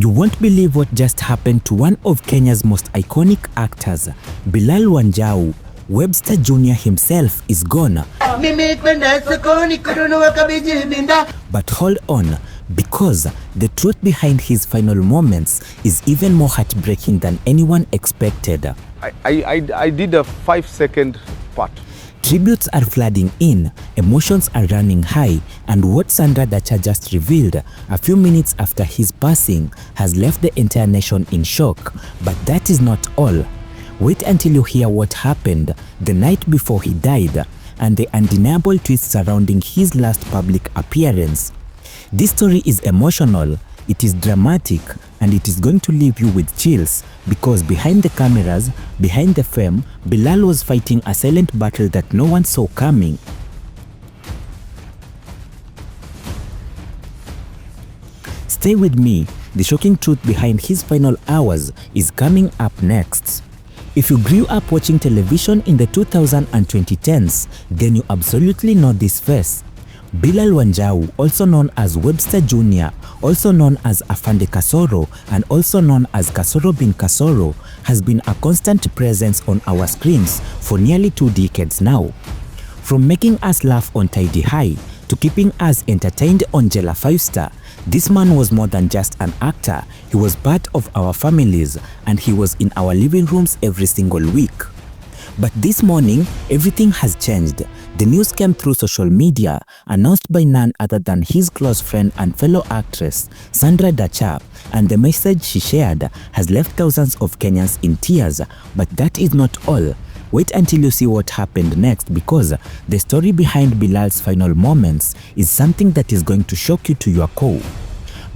You won't believe what just happened to one of Kenya's most iconic actors, Bilal Wanjau. Webster Jr himself is gone. But hold on, because the truth behind his final moments is even more heartbreaking than anyone expected. I did a 5-second part. Tributes are flooding in, emotions are running high, and what Sandra Dacha just revealed a few minutes after his passing has left the entire nation in shock. But that is not all. Wait until you hear what happened the night before he died and the undeniable twists surrounding his last public appearance. This story is emotional, it is dramatic, and it is going to leave you with chills because behind the cameras, behind the fame, Bilal was fighting a silent battle that no one saw coming. Stay with me, the shocking truth behind his final hours is coming up next. If you grew up watching television in the 2000s and 2010s, then you absolutely know this face. Bilal Wanjau, also known as Webster Jr., also known as Afande Kasoro, and also known as Kasoro bin Kasoro, has been a constant presence on our screens for nearly 2 decades now. From making us laugh on Tahidi to keeping us entertained on Jela 5-star, this man was more than just an actor. He was part of our families, and he was in our living rooms every single week. But this morning, everything has changed. The news came through social media, announced by none other than his close friend and fellow actress, Sandra Dacha, and the message she shared has left thousands of Kenyans in tears. But that is not all. Wait until you see what happened next, because the story behind Bilal's final moments is something that is going to shock you to your core.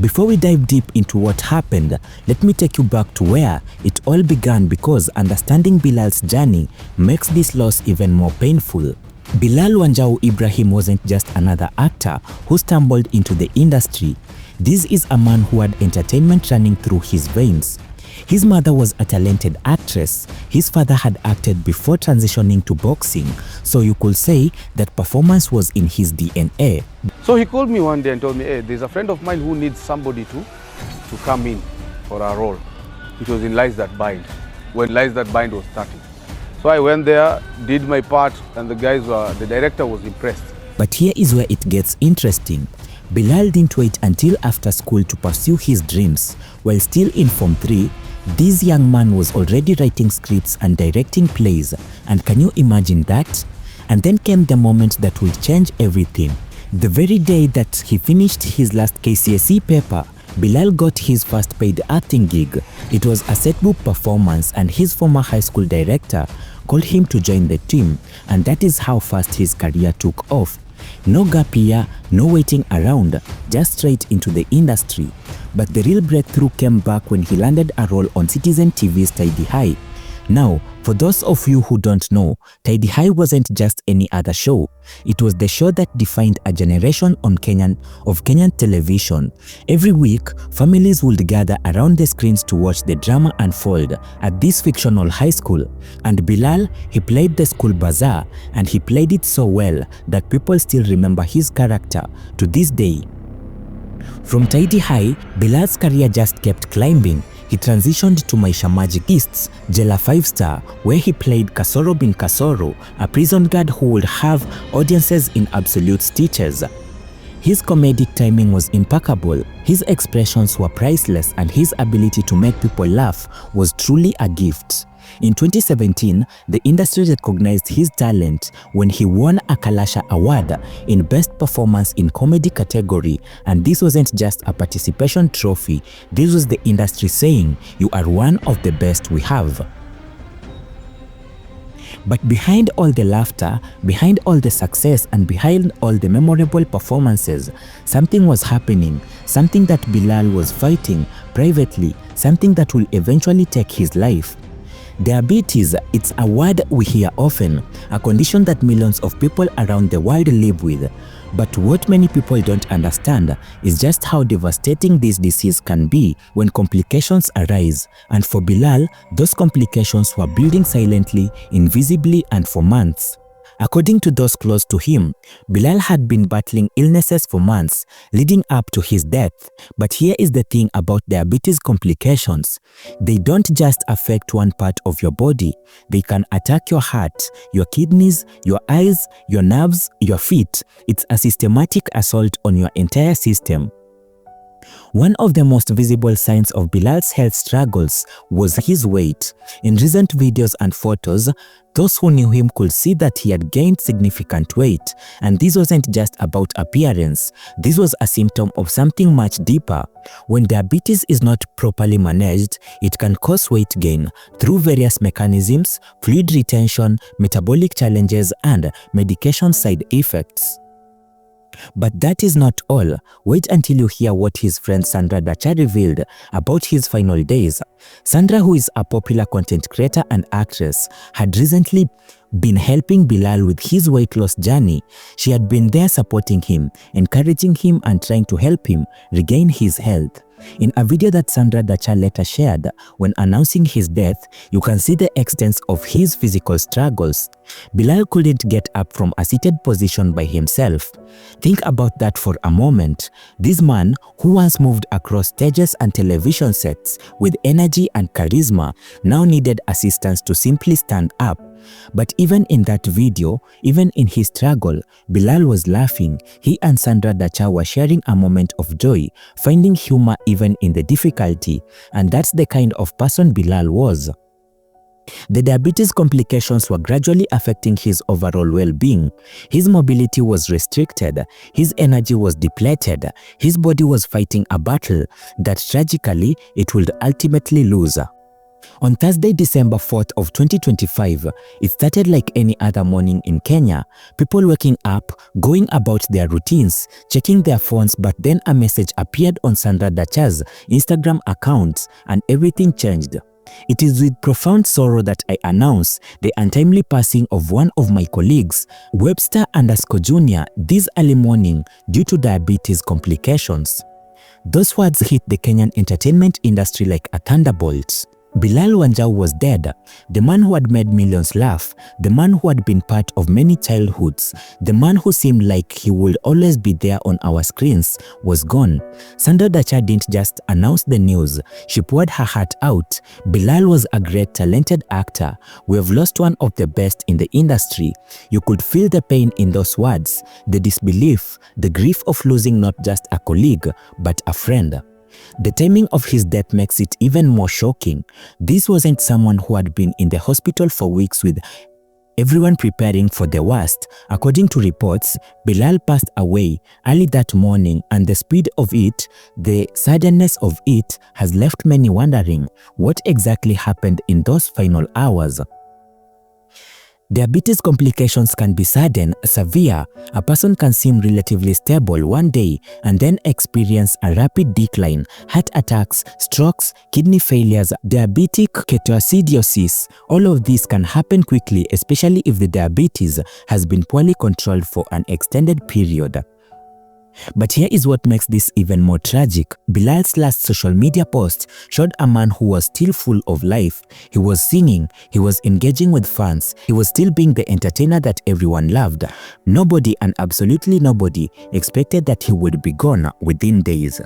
Before we dive deep into what happened, let me take you back to where it all began, because understanding Bilal's journey makes this loss even more painful. Bilal Wanjau Ibrahim wasn't just another actor who stumbled into the industry. This is a man who had entertainment running through his veins. His mother was a talented actress. His father had acted before transitioning to boxing, so you could say that performance was in his DNA. So he called me one day and told me, hey, there's a friend of mine who needs somebody to come in for a role. It was in Lies That Bind, when Lies That Bind was starting. So I went there, did my part, and the director was impressed. But here is where it gets interesting. Bilal didn't wait until after school to pursue his dreams. While still in Form 3, this young man was already writing scripts and directing plays. And can you imagine that? And then came the moment that would change everything. The very day that he finished his last KCSE paper, Bilal got his first paid acting gig. It was a set book performance, and his former high school director called him to join the team, and that is how fast his career took off. No gap year, no waiting around, just straight into the industry. But the real breakthrough came back when he landed a role on Citizen TV's Tahidi. Now, for those of you who don't know, Tahidi wasn't just any other show. It was the show that defined a generation of Kenyan television. Every week, families would gather around the screens to watch the drama unfold at this fictional high school. And Bilal, he played the school bazaar, and he played it so well that people still remember his character to this day. From Tahidi, Bilal's career just kept climbing. He transitioned to Maisha Magic East's Jela 5-star, where he played Kasoro bin Kasoro, a prison guard who would have audiences in absolute stitches. His comedic timing was impeccable, his expressions were priceless, and his ability to make people laugh was truly a gift. In 2017, the industry recognized his talent when he won a Kalasha Award in Best Performance in Comedy category, and this wasn't just a participation trophy, this was the industry saying, "You are one of the best we have." But behind all the laughter, behind all the success, and behind all the memorable performances, something was happening, something that Bilal was fighting privately, something that will eventually take his life. Diabetes, it's a word we hear often, a condition that millions of people around the world live with. But what many people don't understand is just how devastating this disease can be when complications arise. And for Bilal, those complications were building silently, invisibly, and for months. According to those close to him, Bilal had been battling illnesses for months leading up to his death. But here is the thing about diabetes complications. They don't just affect one part of your body. They can attack your heart, your kidneys, your eyes, your nerves, your feet. It's a systematic assault on your entire system. One of the most visible signs of Bilal's health struggles was his weight. In recent videos and photos, those who knew him could see that he had gained significant weight. And this wasn't just about appearance. This was a symptom of something much deeper. When diabetes is not properly managed, it can cause weight gain through various mechanisms, fluid retention, metabolic challenges, and medication side effects. But that is not all. Wait until you hear what his friend Sandra Dacha revealed about his final days. Sandra, who is a popular content creator and actress, had recently been helping Bilal with his weight loss journey. She had been there supporting him, encouraging him, and trying to help him regain his health. In a video that Sandra Dacha later shared when announcing his death, you can see the extent of his physical struggles. Bilal couldn't get up from a seated position by himself. Think about that for a moment. This man, who once moved across stages and television sets with energy and charisma, now needed assistance to simply stand up. But even in that video, even in his struggle, Bilal was laughing. He and Sandra Dacha were sharing a moment of joy, finding humor even in the difficulty. And that's the kind of person Bilal was. The diabetes complications were gradually affecting his overall well-being. His mobility was restricted, his energy was depleted, his body was fighting a battle that tragically it would ultimately lose. On Thursday, December 4th of 2025, it started like any other morning in Kenya. People waking up, going about their routines, checking their phones, but then a message appeared on Sandra Dacha's Instagram account and everything changed. It is with profound sorrow that I announce the untimely passing of one of my colleagues, Webster Jnr, this early morning due to diabetes complications. Those words hit the Kenyan entertainment industry like a thunderbolt. Bilal Wanjau was dead, the man who had made millions laugh, the man who had been part of many childhoods, the man who seemed like he would always be there on our screens, was gone. Sandra Dacha didn't just announce the news, she poured her heart out. Bilal was a great talented actor. We have lost one of the best in the industry. You could feel the pain in those words, the disbelief, the grief of losing not just a colleague, but a friend. The timing of his death makes it even more shocking. This wasn't someone who had been in the hospital for weeks with everyone preparing for the worst. According to reports, Bilal passed away early that morning, and the speed of it, the suddenness of it, has left many wondering what exactly happened in those final hours. Diabetes complications can be sudden, severe. A person can seem relatively stable one day and then experience a rapid decline. Heart attacks, strokes, kidney failures, diabetic ketoacidosis. All of these can happen quickly, especially if the diabetes has been poorly controlled for an extended period. But here is what makes this even more tragic. Bilal's last social media post showed a man who was still full of life. He was singing, he was engaging with fans, he was still being the entertainer that everyone loved. Nobody, and absolutely nobody, expected that he would be gone within days.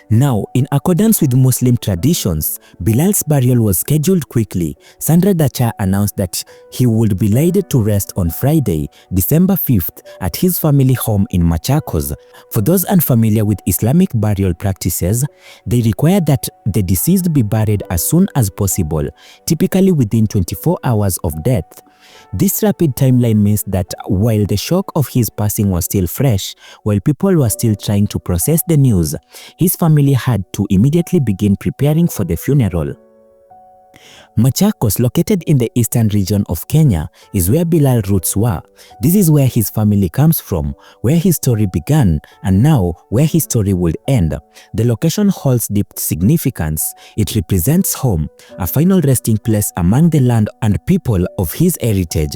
Now, in accordance with Muslim traditions, Bilal's burial was scheduled quickly. Sandra Dacha announced that he would be laid to rest on Friday, December 5th at his family home in Machakos. For those unfamiliar with Islamic burial practices, they require that the deceased be buried as soon as possible, typically within 24 hours of death. This rapid timeline means that while the shock of his passing was still fresh, while people were still trying to process the news, his family had to immediately begin preparing for the funeral. Machakos, located in the eastern region of Kenya, is where Bilal's roots were. This is where his family comes from, where his story began, and now where his story will end. The location holds deep significance. It represents home, a final resting place among the land and people of his heritage.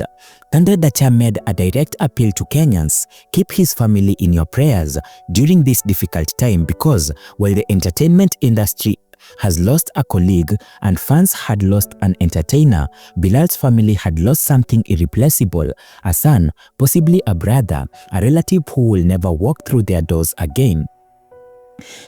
Sandra Dacha made a direct appeal to Kenyans: keep his family in your prayers during this difficult time, because while the entertainment industry has lost a colleague and fans had lost an entertainer, Bilal's family had lost something irreplaceable, a son, possibly a brother, a relative who will never walk through their doors again.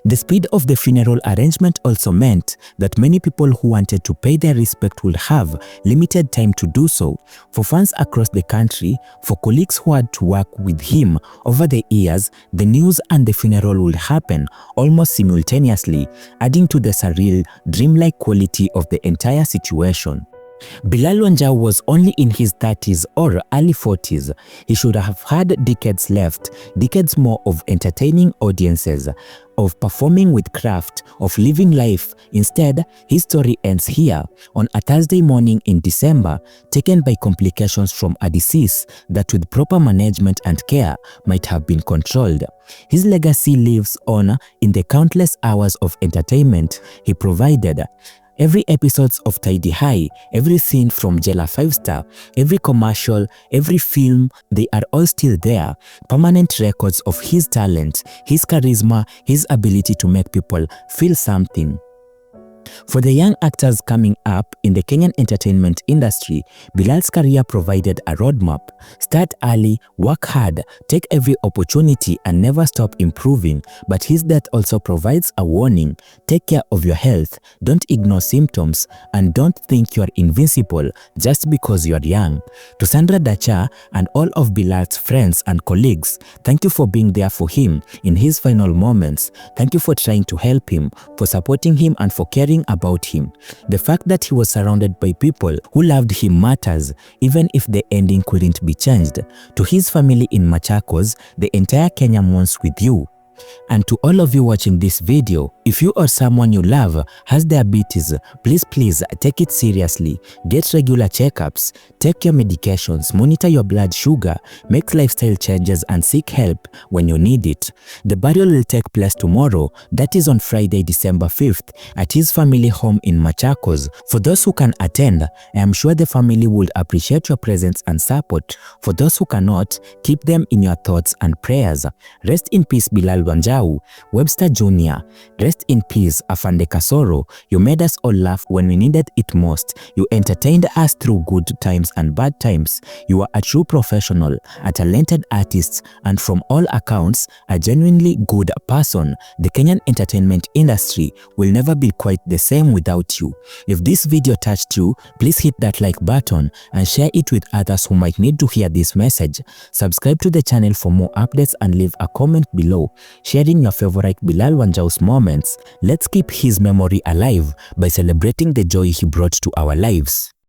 The speed of the funeral arrangement also meant that many people who wanted to pay their respect would have limited time to do so. For fans across the country, for colleagues who had to work with him over the years, the news and the funeral would happen almost simultaneously, adding to the surreal, dreamlike quality of the entire situation. Bilal Wanjau was only in his 30s or early 40s. He should have had decades left, decades more of entertaining audiences, of performing with craft, of living life. Instead, his story ends here, on a Thursday morning in December, taken by complications from a disease that with proper management and care might have been controlled. His legacy lives on in the countless hours of entertainment he provided. Every episode of Tahidi, every scene from Jela 5-star, every commercial, every film, they are all still there. Permanent records of his talent, his charisma, his ability to make people feel something. For the young actors coming up in the Kenyan entertainment industry, Bilal's career provided a roadmap. Start early, work hard, take every opportunity and never stop improving. But his death also provides a warning. Take care of your health, don't ignore symptoms, and don't think you're invincible just because you're young. To Sandra, Dacha, and all of Bilal's friends and colleagues, thank you for being there for him in his final moments. Thank you for trying to help him, for supporting him and for caring about him. The fact that he was surrounded by people who loved him matters, even if the ending couldn't be changed. To his family in Machakos, the entire Kenya mourns with you. And to all of you watching this video, if you or someone you love has diabetes, please take it seriously. Get regular checkups, take your medications, monitor your blood sugar, make lifestyle changes and seek help when you need it. The burial will take place tomorrow, that is on Friday, December 5th, at his family home in Machakos. For those who can attend, I am sure the family would appreciate your presence and support. For those who cannot, keep them in your thoughts and prayers. Rest in peace, Bilal Wanjau, Webster Jr. Rest in peace, Afande Kasoro. You made us all laugh when we needed it most. You entertained us through good times and bad times. You are a true professional, a talented artist, and from all accounts, a genuinely good person. The Kenyan entertainment industry will never be quite the same without you. If this video touched you, please hit that like button and share it with others who might need to hear this message. Subscribe to the channel for more updates and leave a comment below, sharing your favorite Bilal Wanjau's moments. Let's keep his memory alive by celebrating the joy he brought to our lives.